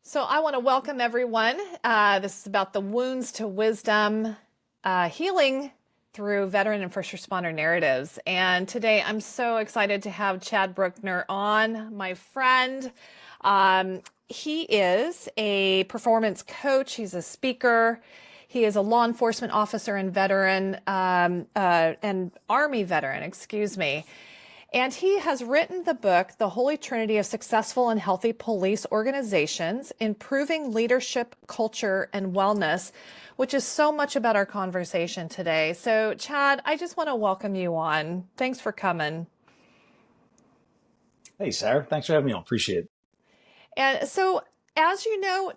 So I want to welcome everyone. This is about the wounds to wisdom, healing through veteran and first responder narratives. And today I'm so excited to have Chad Bruckner on, my friend. He is a performance coach. He's a speaker. He is a law enforcement officer and veteran, and Army veteran, excuse me. And he has written the book, The Holy Trinity of Successful and Healthy Police Organizations, Improving Leadership, Culture, and Wellness, which is so much about our conversation today. So, Chad, I just want to welcome you on. Thanks for coming. Hey, Sarah. Thanks for having me on. Appreciate it. And so, as you know,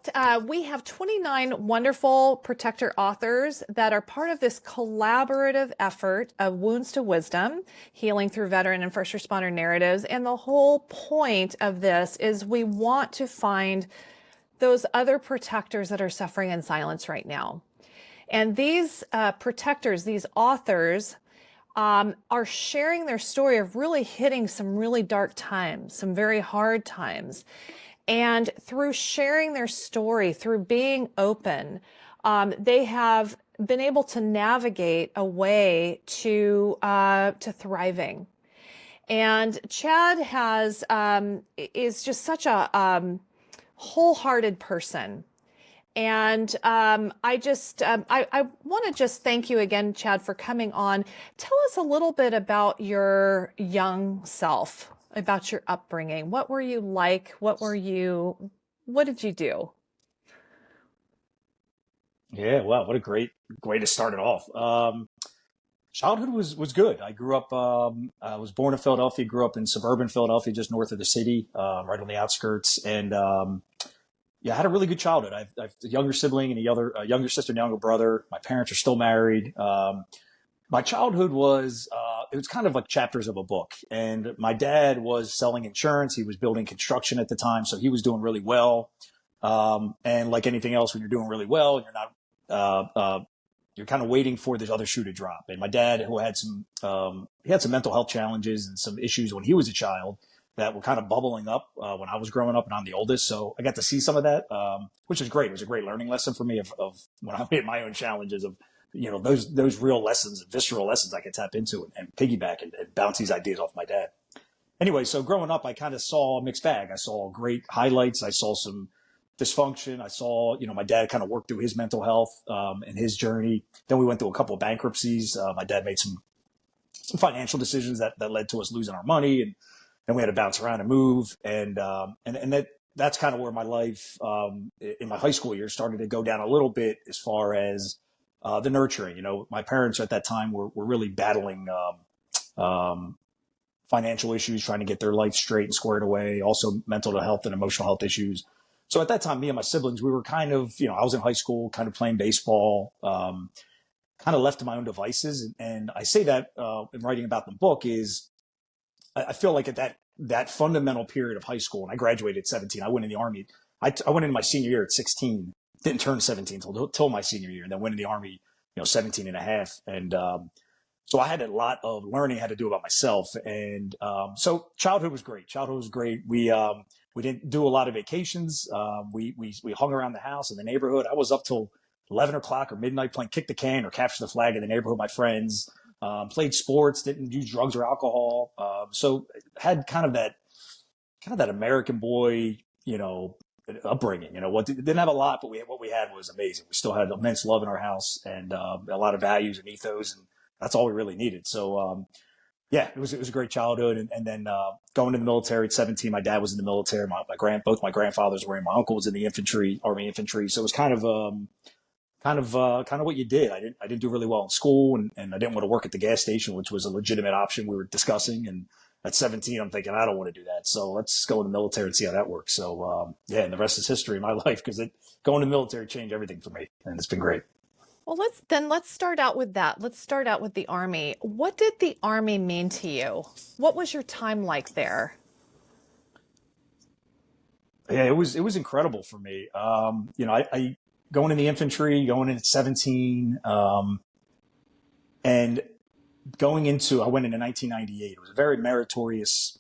we have 29 wonderful protector authors that are part of this collaborative effort of Wounds to Wisdom, healing through veteran and first responder narratives. And the whole point of this is we want to find those other protectors that are suffering in silence right now. And these protectors, these authors, are sharing their story of really hitting some really dark times, some very hard times. And through sharing their story, through being open, they have been able to navigate a way to thriving. And Chad is just such a wholehearted person. And I want to just thank you again, Chad, for coming on. Tell us a little bit about your young self, about your upbringing. What were you like? What did you do? Yeah, wow, what a great way to start it off. Childhood was good. I was born in Philadelphia, grew up in suburban Philadelphia, just north of the city, right on the outskirts, and yeah, I had a really good childhood. I've a younger sibling and a younger sister and younger brother. My parents are still married. My childhood was it was kind of like chapters of a book. And my dad was selling insurance. He was building construction at the time, so he was doing really well. And like anything else, when you're doing really well, you're not you're kind of waiting for this other shoe to drop. And my dad, who had he had some mental health challenges and some issues when he was a child that were kind of bubbling up when I was growing up, and I'm the oldest, so I got to see some of that, which is great. It was a great learning lesson for me of when I hit my own challenges of those real lessons, visceral lessons I could tap into and piggyback and bounce these ideas off my dad. Anyway, so growing up, I kind of saw a mixed bag. I saw great highlights. I saw some dysfunction. I saw, my dad kind of worked through his mental health and his journey. Then we went through a couple of bankruptcies. My dad made some financial decisions that led to us losing our money, and then we had to bounce around and move. And that's kind of where my life in my high school years started to go down a little bit as far as the nurturing. My parents at that time were really battling financial issues, trying to get their life straight and squared away, also mental health and emotional health issues. So at that time, me and my siblings, we were kind of, I was in high school, kind of playing baseball, kind of left to my own devices. And I say that in writing about the book is I feel like at that fundamental period of high school, and I graduated at 17, I went in the Army. I went into my senior year at 16, didn't turn 17 till my senior year, and then went in the Army, 17 and a half. And so I had a lot of learning how to do about myself. And so childhood was great. Childhood was great. We didn't do a lot of vacations. We hung around the house in the neighborhood. I was up till 11 o'clock or midnight playing kick the can or capture the flag in the neighborhood with my friends. Played sports, didn't use drugs or alcohol. So had kind of that American boy, upbringing. Didn't have a lot, but what we had was amazing. We still had immense love in our house and a lot of values and ethos, and that's all we really needed. So yeah, it was a great childhood. And then going to the military at 17, my dad was in the military. Both my grandfathers were in. My uncle was in the infantry, Army infantry. So it was kind of what you did. I didn't do really well in school, and I didn't want to work at the gas station, which was a legitimate option we were discussing. And at 17, I'm thinking, I don't want to do that. So let's go in the military and see how that works. So yeah, and the rest is history in my life, because going to the military changed everything for me, and it's been great. Well, let's start out with that. Let's start out with the Army. What did the Army mean to you? What was your time like there? Yeah, it was incredible for me. I going in the infantry, going in at 17, and I went in 1998. It was a very meritorious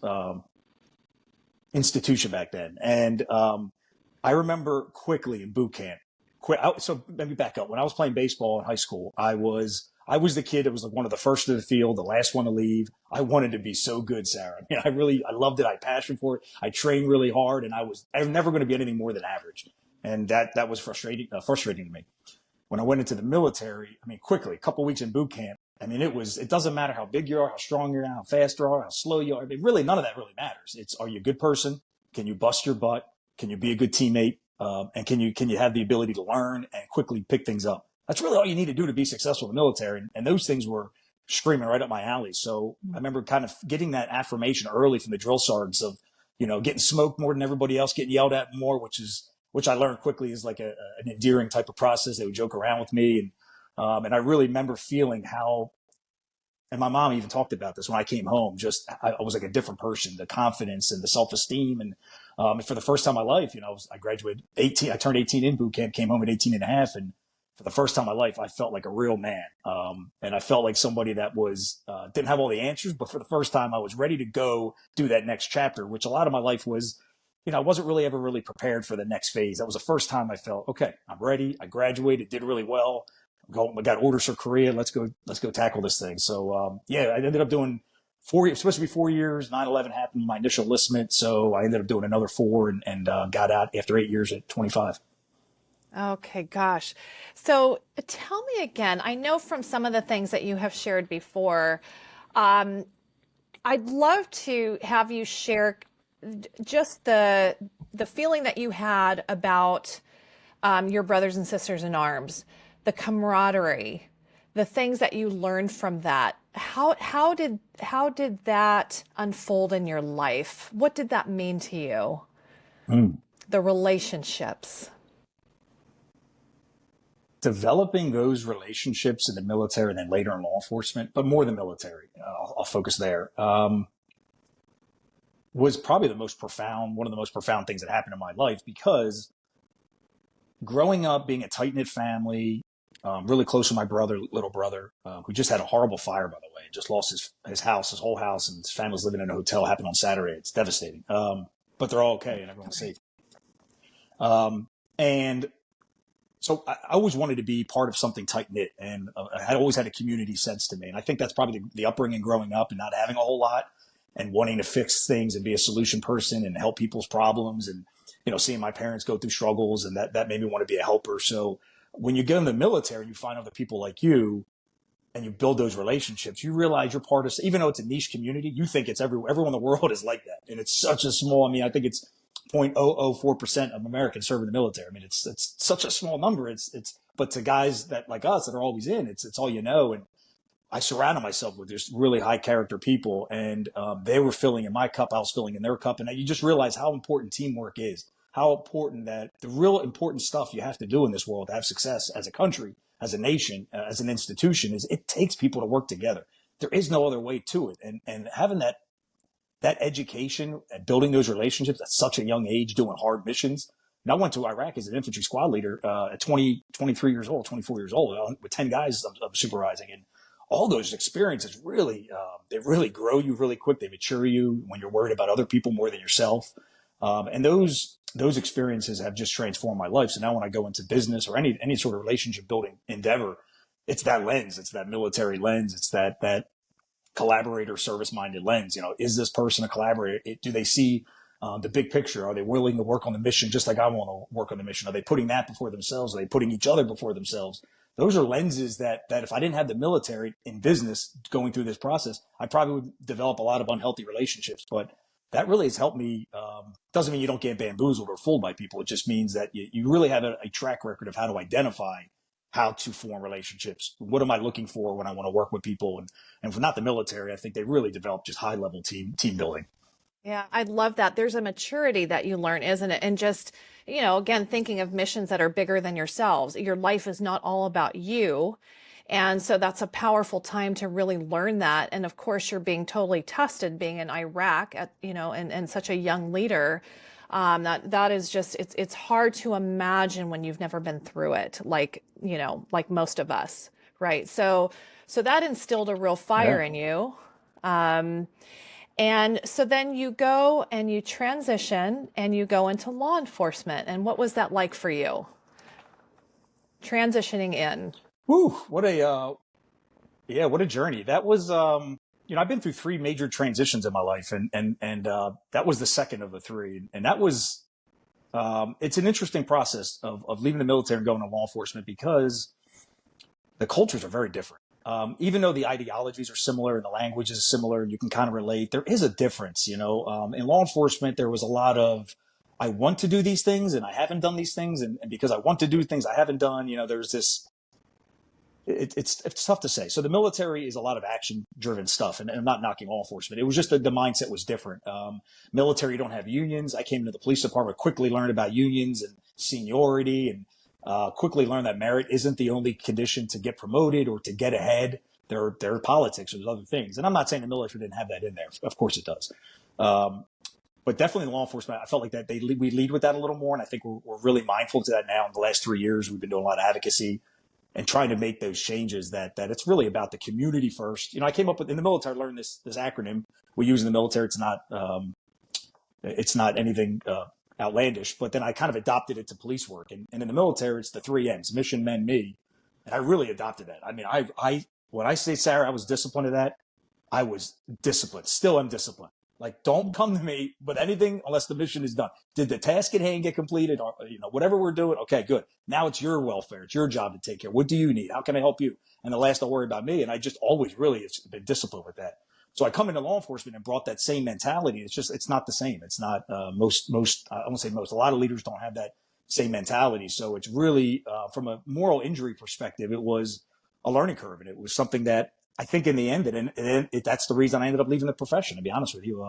institution back then, and I remember quickly in boot camp. So let me back up. When I was playing baseball in high school, I was the kid that was like one of the first to the field, the last one to leave. I wanted to be so good, Sarah. I mean, I loved it. I had passion for it. I trained really hard, and I was never going to be anything more than average, and that was frustrating to me. When I went into the military, I mean, quickly, a couple of weeks in boot camp. I mean, it doesn't matter how big you are, how strong you are, how fast you are, how slow you are. I mean, really, none of that really matters. It's, are you a good person? Can you bust your butt? Can you be a good teammate? And can you have the ability to learn and quickly pick things up? That's really all you need to do to be successful in the military. And those things were screaming right up my alley. So I remember kind of getting that affirmation early from the drill sergeants of, getting smoked more than everybody else, getting yelled at more, which I learned quickly is like an endearing type of process. They would joke around with me. And I really remember feeling how, and my mom even talked about this when I came home, just, I was like a different person, the confidence and the self-esteem. And for the first time in my life, I graduated 18, I turned 18 in boot camp, came home at 18 and a half. And for the first time in my life, I felt like a real man. And I felt like somebody that didn't have all the answers, but for the first time I was ready to go do that next chapter, which a lot of my life was, I wasn't really ever really prepared for the next phase. That was the first time I felt, okay, I'm ready. I graduated, did really well. I got orders for Korea. Let's go tackle this thing. So, yeah, I ended up doing 4 years, supposed to be 4 years. 9/11 happened, my initial enlistment. So I ended up doing another four and got out after 8 years at 25. Okay, gosh. So tell me again, I know from some of the things that you have shared before, um, I'd love to have you share just the feeling that you had about your brothers and sisters in arms, the camaraderie, the things that you learned from that. How did that unfold in your life? What did that mean to you? Mm. The relationships. Developing those relationships in the military and then later in law enforcement, but more the military, I'll focus there, was probably one of the most profound things that happened in my life because growing up, being a tight knit family, really close to my little brother, who just had a horrible fire, by the way, just lost his house, his whole house, and his family's living in a hotel. Happened on Saturday. It's devastating. But they're all okay and everyone's safe. And so I always wanted to be part of something tight knit, and I had always had a community sense to me. And I think that's probably the upbringing growing up and not having a whole lot and wanting to fix things and be a solution person and help people's problems and, seeing my parents go through struggles, and that made me want to be a helper. So when you get in the military and you find other people like you and you build those relationships, you realize you're part of, even though it's a niche community, you think it's everyone in the world is like that. And it's such a small, I mean, I think it's 0.004% of Americans serve in the military. I mean, it's such a small number. But to guys that like us that are always in, it's all you know. And I surrounded myself with just really high character people, and they were filling in my cup. I was filling in their cup. And you just realize how important teamwork is, how important that the real important stuff you have to do in this world to have success as a country, as a nation, as an institution is it takes people to work together. There is no other way to it. And having that education and building those relationships at such a young age, doing hard missions. And I went to Iraq as an infantry squad leader at 23 years old, 24 years old, with 10 guys I'm supervising. And all those experiences really, they really grow you really quick. They mature you when you're worried about other people more than yourself. And those experiences have just transformed my life. So now when I go into business or any sort of relationship building endeavor, it's that lens, it's that military lens, it's that collaborator service minded lens. Is this person a collaborator? Do they see the big picture? Are they willing to work on the mission just like I want to work on the mission? Are they putting that before themselves? Are they putting each other before themselves? Those are lenses that if I didn't have the military in business going through this process, I probably would develop a lot of unhealthy relationships. But that really has helped me. Doesn't mean you don't get bamboozled or fooled by people. It just means that you really have a track record of how to identify how to form relationships. What am I looking for when I want to work with people? And for not the military, I think they really develop just high level team building. Yeah, I love that. There's a maturity that you learn, isn't it? And just, again, thinking of missions that are bigger than yourselves. Your life is not all about you. And so that's a powerful time to really learn that. And of course, you're being totally tested being in Iraq and such a young leader. That is just, it's hard to imagine when you've never been through it, like most of us, right? So that instilled a real fire Yeah. in you. Um, And so then you go and you transition and you go into law enforcement. And what was that like for you? Transitioning in. Woo, what a journey. That was, I've been through three major transitions in my life, and that was the second of the three. And that was, it's an interesting process of leaving the military and going to law enforcement because the cultures are very different. Even though the ideologies are similar and the language is similar and you can kind of relate, there is a difference, in law enforcement, there was a lot of, I want to do these things and I haven't done these things. And because I want to do things I haven't done, there's this, it's tough to say. So the military is a lot of action driven stuff, and I'm not knocking law enforcement. It was just the mindset was different. Military, you don't have unions. I came into the police department, quickly learned about unions and seniority, and quickly learned that merit isn't the only condition to get promoted or to get ahead. There are politics, there's other things. And I'm not saying the military didn't have that in there. Of course it does. But definitely law enforcement, I felt like that we lead with that a little more. And I think we're really mindful to that now. In the last 3 years, we've been doing a lot of advocacy and trying to make those changes that it's really about the community first. I came up with, in the military, I learned this acronym we use in the military. It's not anything outlandish, but then I kind of adopted it to police work. And in the military, it's the 3 M's: mission, men, me. And I really adopted that. I mean, when I say, Sarah, I was disciplined to that, I was disciplined, still am disciplined. Like, don't come to me with anything unless the mission is done. Did the task at hand get completed? Or, whatever we're doing, okay, good. Now it's your welfare. It's your job to take care. What do you need? How can I help you? And the last, don't worry about me. And I just always really have been disciplined with that. So I come into law enforcement and brought that same mentality. It's not the same. It's not most, I won't say most, a lot of leaders don't have that same mentality. So it's really, from a moral injury perspective, it was a learning curve. And it was something that I think in the end, that's the reason I ended up leaving the profession, to be honest with you.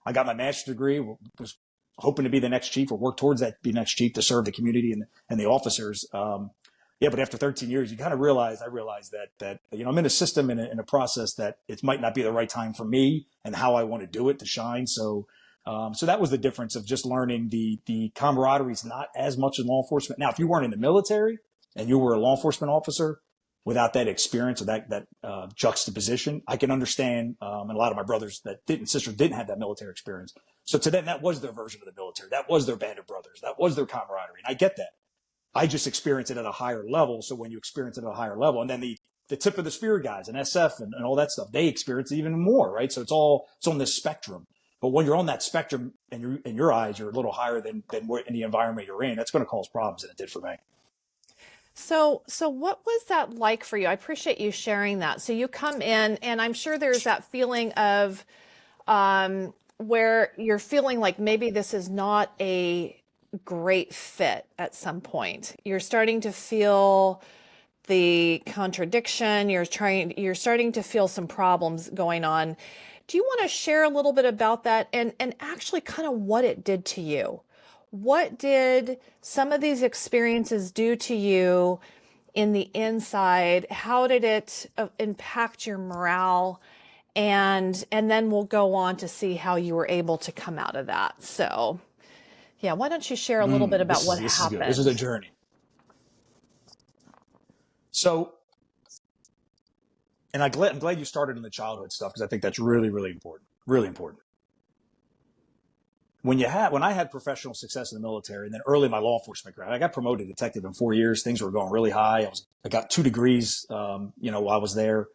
I got my master's degree, was hoping to be the next chief or work towards that, be next chief to serve the community and the officers. But after 13 years, I realized that I'm in a system and in a process that it might not be the right time for me and how I want to do it to shine. So that was the difference of just learning the camaraderie is not as much in law enforcement. Now, if you weren't in the military and you were a law enforcement officer, without that experience or that juxtaposition, I can understand, and a lot of my brothers sisters didn't have that military experience. So to them, that was their version of the military. That was their band of brothers. That was their camaraderie. And I get that. I just experienced it at a higher level. So when you experience it at a higher level, and then the tip of the spear guys and SF and all that stuff, they experience it even more, right? So it's on this spectrum. But when you're on that spectrum and in your eyes, you're a little higher than in the environment you're in, that's going to cause problems, and it did for me. So what was that like for you? I appreciate you sharing that. So you come in, and I'm sure there's that feeling of where you're feeling like maybe this is not a great fit at some point. You're starting to feel the contradiction. You're starting to feel some problems going on. Do you want to share a little bit about that and actually kind of what it did to you? What did some of these experiences do to you in the inside? How did it impact your morale? And then we'll go on to see how you were able to come out of that. So, yeah, why don't you share a little bit about what this happened? Is good. This is a journey. So, and I'm glad you started in the childhood stuff, because I think that's really, really important. Really important. When I had professional success in the military, and then early in my law enforcement career, I got promoted to detective in 4 years. Things were going really high. I got 2 degrees, while I was there,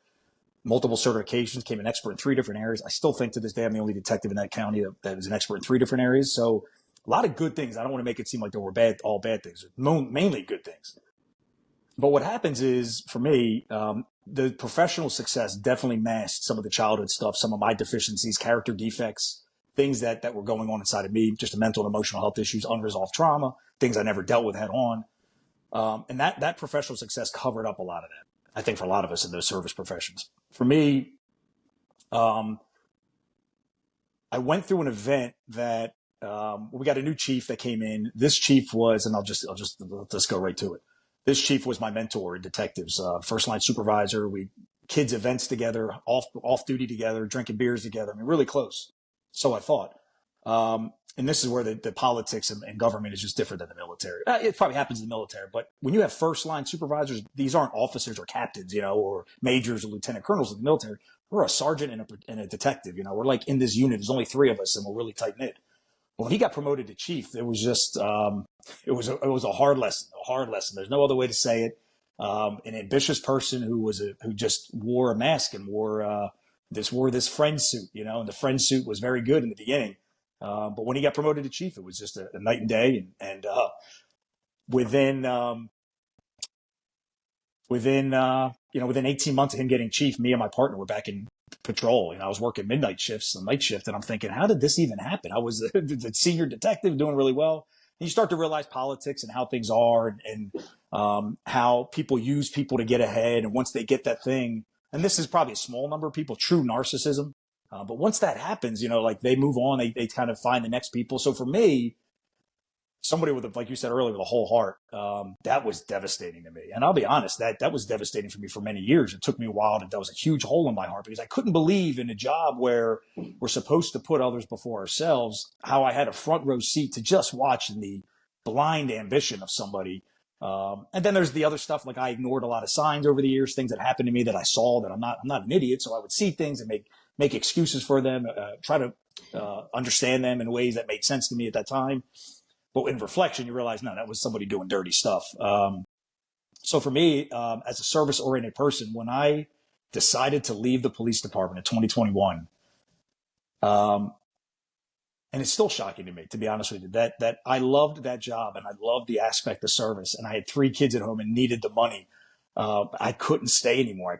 multiple certifications, became an expert in 3 different areas. I still think to this day, I'm the only detective in that county that is an expert in 3 different areas. So a lot of good things. I don't want to make it seem like there were all bad things, mainly good things. But what happens is, for me, the professional success definitely masked some of the childhood stuff, some of my deficiencies, character defects, things that were going on inside of me, just mental and emotional health issues, unresolved trauma, things I never dealt with head on. And that professional success covered up a lot of that, I think, for a lot of us in those service professions. For me, I went through an event that we got a new chief that came in. This chief was, and I'll just let's go right to it. This chief was my mentor in detectives, first line supervisor. We kids events together, off duty together, drinking beers together. I mean, really close. So I thought. and this is where the politics and government is just different than the military. It probably happens in the military, but when you have first line supervisors, these aren't officers or captains, or majors or lieutenant colonels in the military. We're a sergeant and a detective. We're like in this unit. There's only three of us, and we're really tight knit. Well, when he got promoted to chief, it was just it was a hard lesson. A hard lesson. There's no other way to say it. An ambitious person who just wore a mask and wore this friend suit, and the friend suit was very good in the beginning. But when he got promoted to chief, it was just a night and day. And within within 18 months of him getting chief, me and my partner were back in patrol. I was working midnight shifts, a night shift, and I'm thinking, how did this even happen? I was the senior detective doing really well. And you start to realize politics and how things are, and how people use people to get ahead. And once they get that thing, and this is probably a small number of people, true narcissism. But once that happens, like they move on, they kind of find the next people. So for me, somebody like you said earlier, with a whole heart, that was devastating to me. And I'll be honest, that was devastating for me for many years. It took me a while. That was a huge hole in my heart, because I couldn't believe in a job where we're supposed to put others before ourselves, how I had a front row seat to just watching the blind ambition of somebody. And then there's the other stuff. Like, I ignored a lot of signs over the years, things that happened to me that I saw, that I'm not an idiot. So I would see things and make excuses for them, try to understand them in ways that made sense to me at that time. But in reflection, you realize, no, that was somebody doing dirty stuff. So for me, as a service-oriented person, when I decided to leave the police department in 2021, and it's still shocking to me, to be honest with you, that I loved that job and I loved the aspect of service, and I had 3 kids at home and needed the money. I couldn't stay anymore. I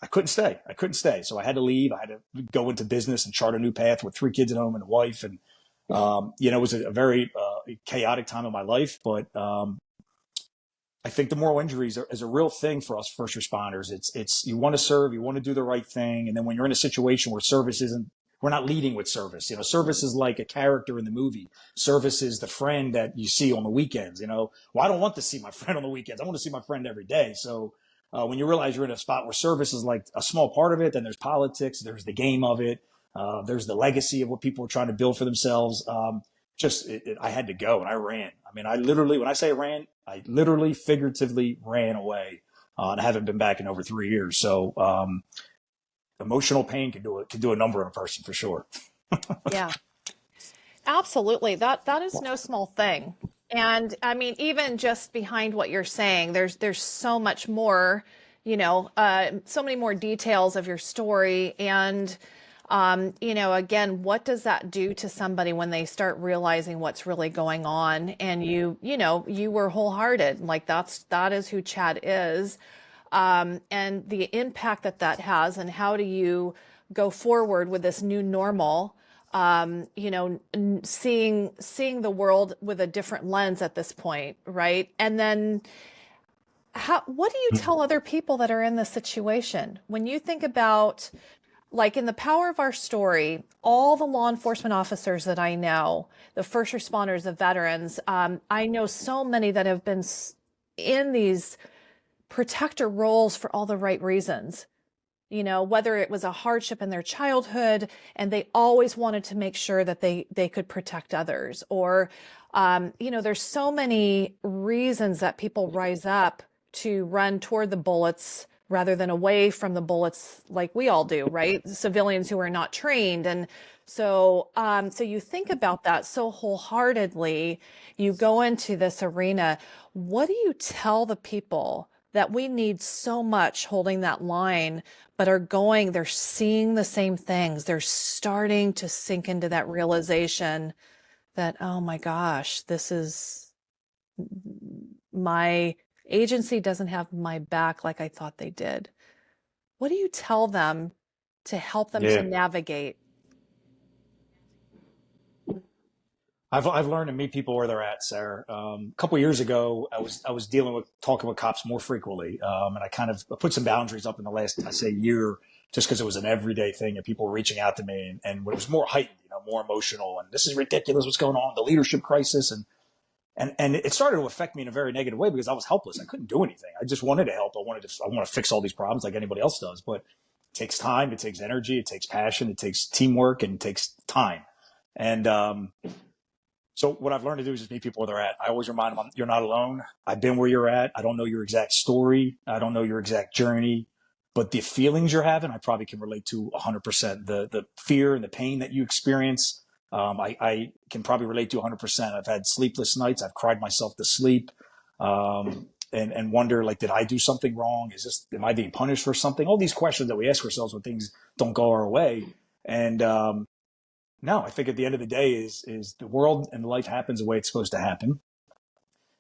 couldn't stay. So I had to leave. I had to go into business and chart a new path with 3 kids at home and a wife. And it was a very chaotic time of my life, but I think the moral injuries is a real thing for us first responders. It's you want to serve, you want to do the right thing, and then when you're in a situation where service isn't, we're not leading with service. Service is like a character in the movie. Service is the friend that you see on the weekends. Well, I don't want to see my friend on the weekends. I want to see my friend every day. So when you realize you're in a spot where service is like a small part of it, then there's politics, there's the game of it. There's the legacy of what people are trying to build for themselves. I had to go, and I ran. I mean, when I say ran, I literally figuratively ran away, and I haven't been back in over 3 years. So, emotional pain can do a number on a person for sure. Yeah, absolutely. That is no small thing. And I even just behind what you're saying, there's so much more, so many more details of your story. And again, what does that do to somebody when they start realizing what's really going on? And you were wholehearted, like that is who Chad is. And the impact that has, and how do you go forward with this new normal? Seeing the world with a different lens at this point, right? And then what do you tell other people that are in this situation? When you think about, like, in the power of our story, all the law enforcement officers that I know, the first responders, the veterans, I know so many that have been in these protector roles for all the right reasons. Whether it was a hardship in their childhood and they always wanted to make sure that they could protect others, or, there's so many reasons that people rise up to run toward the bullets rather than away from the bullets, like we all do, right? Civilians who are not trained. And so you think about that so wholeheartedly, you go into this arena. What do you tell the people that we need so much holding that line, but they're seeing the same things? They're starting to sink into that realization that, oh my gosh, my agency doesn't have my back like I thought they did. What do you tell them to help them to navigate? I've learned to meet people where they're at, Sarah. A couple of years ago, I was talking with cops more frequently, and I kind of put some boundaries up in the last, I say, year, just because it was an everyday thing, and people were reaching out to me, and it was more heightened, more emotional, and this is ridiculous, what's going on, the leadership crisis, and it started to affect me in a very negative way, because I was helpless. I couldn't do anything. I just wanted to help. I want to fix all these problems like anybody else does, but it takes time, it takes energy, it takes passion, it takes teamwork, and it takes time. And so what I've learned to do is just meet people where they're at. I always remind them, you're not alone. I've been where you're at. I don't know your exact story. I don't know your exact journey, but the feelings you're having, I probably can relate to 100%. The fear and the pain that you experience, I can probably relate to 100%. I've had sleepless nights. I've cried myself to sleep, and wonder, like, did I do something wrong? Am I being punished for something? All these questions that we ask ourselves when things don't go our way. And, no, I think at the end of the day is the world and life happens the way it's supposed to happen.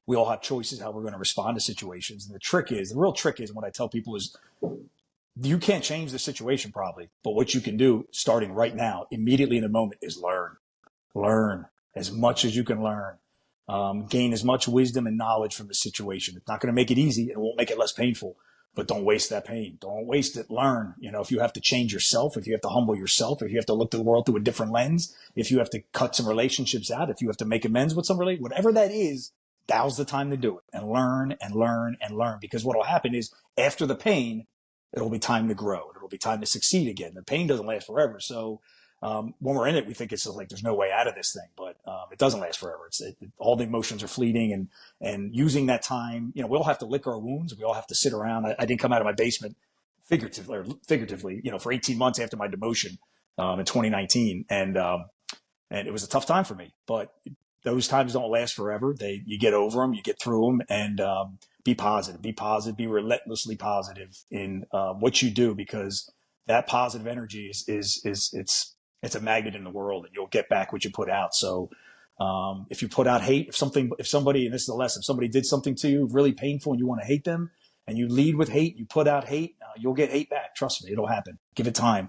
We all have choices how we're going to respond to situations. And the real trick is, what I tell people is, you can't change the situation probably, but what you can do starting right now, immediately in the moment, is learn as much as you can learn. Gain as much wisdom and knowledge from the situation. It's not going to make it easy. It won't make it less painful, but don't waste that pain. Don't waste it. Learn. If you have to change yourself, if you have to humble yourself, if you have to look at the world through a different lens, if you have to cut some relationships out, if you have to make amends with somebody, whatever that is, now's the time to do it, and learn and learn and learn. Because what will happen is, after the pain, it'll be time to grow. It'll be time to succeed again. The pain doesn't last forever. So when we're in it, we think it's like there's no way out of this thing, but it doesn't last forever. All the emotions are fleeting, and using that time, we all have to lick our wounds. We all have to sit around. I didn't come out of my basement figuratively, for 18 months after my demotion in 2019, and it was a tough time for me. But those times don't last forever. You get over them, you get through them, and be positive, be relentlessly positive in what you do, because that positive energy it's a magnet in the world, and you'll get back what you put out. So if you put out hate, if somebody, and this is a lesson, if somebody did something to you really painful and you want to hate them, and you lead with hate, you put out hate, you'll get hate back. Trust me, it'll happen. Give it time.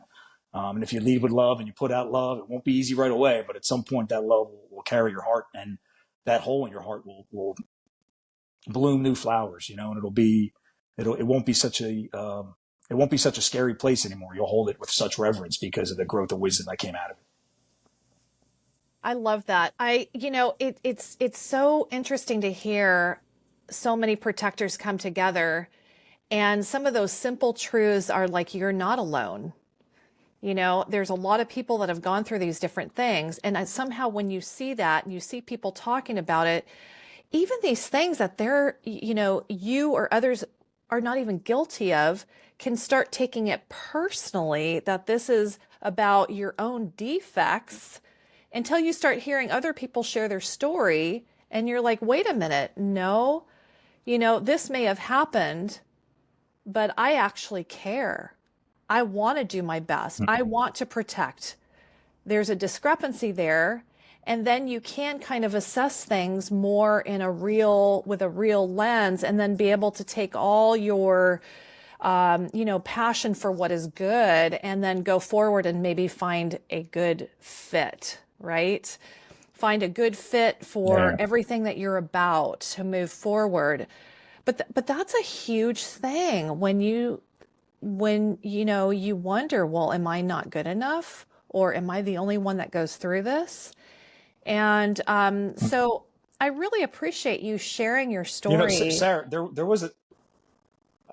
And if you lead with love and you put out love, it won't be easy right away, but at some point that love will carry your heart, and that hole in your heart will bloom new flowers, and it won't be such a scary place anymore. You'll hold it with such reverence because of the growth of wisdom that came out of it. I love that. It's so interesting to hear so many protectors come together, and some of those simple truths are like, you're not alone. There's a lot of people that have gone through these different things. And somehow when you see that and you see people talking about it, even these things that you or others are not even guilty of, can start taking it personally, that this is about your own defects, until you start hearing other people share their story. And you're like, wait a minute, no, this may have happened, but I actually care. I want to do my best. I want to protect. There's a discrepancy there. And then you can kind of assess things more with a real lens, and then be able to take all your, passion for what is good, and then go forward and maybe find a good fit, right? Find a good fit for everything that you're about to move forward. But that's a huge thing when you wonder, well, am I not good enough? Or am I the only one that goes through this? And so I really appreciate you sharing your story. Sarah, there was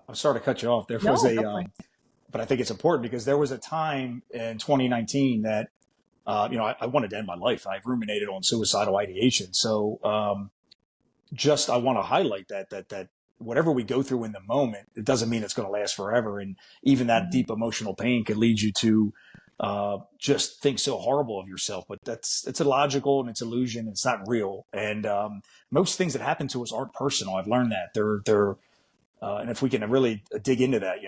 I'm sorry to cut you off. But I think it's important, because there was a time in 2019 that, I wanted to end my life. I've ruminated on suicidal ideation. So I want to highlight that whatever we go through in the moment, it doesn't mean it's going to last forever. And even that deep emotional pain could lead you to just think so horrible of yourself. But it's illogical, and it's illusion. It's not real. And most things that happen to us aren't personal. I've learned that and if we can really dig into that,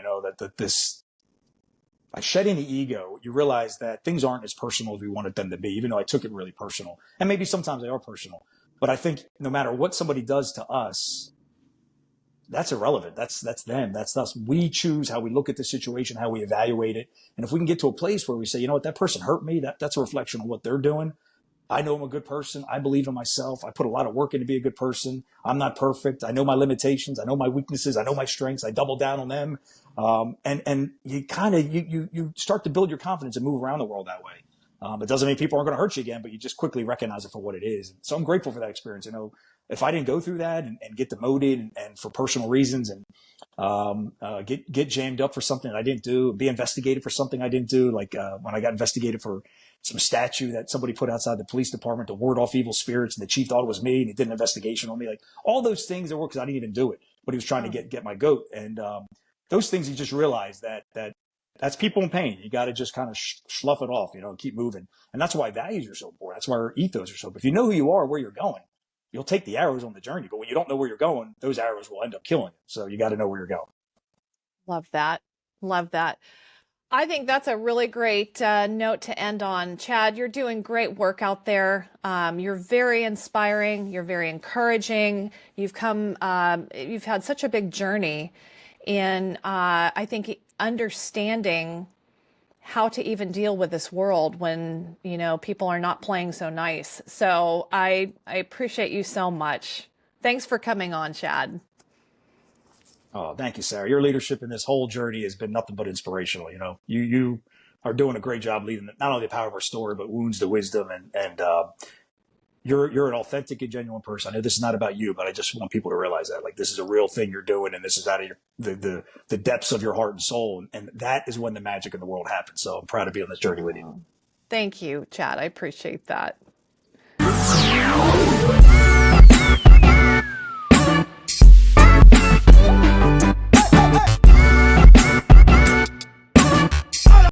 by shedding the ego, you realize that things aren't as personal as we wanted them to be, even though I took it really personal. And maybe sometimes they are personal, but I think no matter what somebody does to us, that's irrelevant. That's them. That's us. We choose how we look at the situation, how we evaluate it. And if we can get to a place where we say, that person hurt me, that's a reflection of what they're doing. I know I'm a good person. I believe in myself. I put a lot of work in to be a good person. I'm not perfect. I know my limitations. I know my weaknesses. I know my strengths. I double down on them. And you kind of, you start to build your confidence and move around the world that way. It doesn't mean people aren't going to hurt you again, but you just quickly recognize it for what it is. So I'm grateful for that experience. If I didn't go through that and get demoted and for personal reasons, and get jammed up for something that I didn't do, be investigated for something I didn't do, like when I got investigated for some statue that somebody put outside the police department to ward off evil spirits, and the chief thought it was me, and he did an investigation on me. Like all those things that work because I didn't even do it, but he was trying to get my goat. And those things, you just realize that's people in pain. You got to just kind of slough it off, and keep moving. And that's why values are so important. That's why our ethos are so important. If you know who you are, where you're going, you'll take the arrows on the journey. But when you don't know where you're going, those arrows will end up killing you. So you got to know where you're going. Love that. Love that. I think that's a really great note to end on. Chad, you're doing great work out there. You're very inspiring. You're very encouraging. You've had such a big journey in, I think, understanding how to even deal with this world when, people are not playing so nice. So I appreciate you so much. Thanks for coming on, Chad. Oh, thank you, Sarah. Your leadership in this whole journey has been nothing but inspirational. You are doing a great job leading not only the power of our story, but wounds to wisdom. And you're an authentic and genuine person. I know this is not about you, but I just want people to realize that this is a real thing you're doing, and this is out of the depths of your heart and soul. And that is when the magic in the world happens. So I'm proud to be on this journey with you. Thank you, Chad. I appreciate that.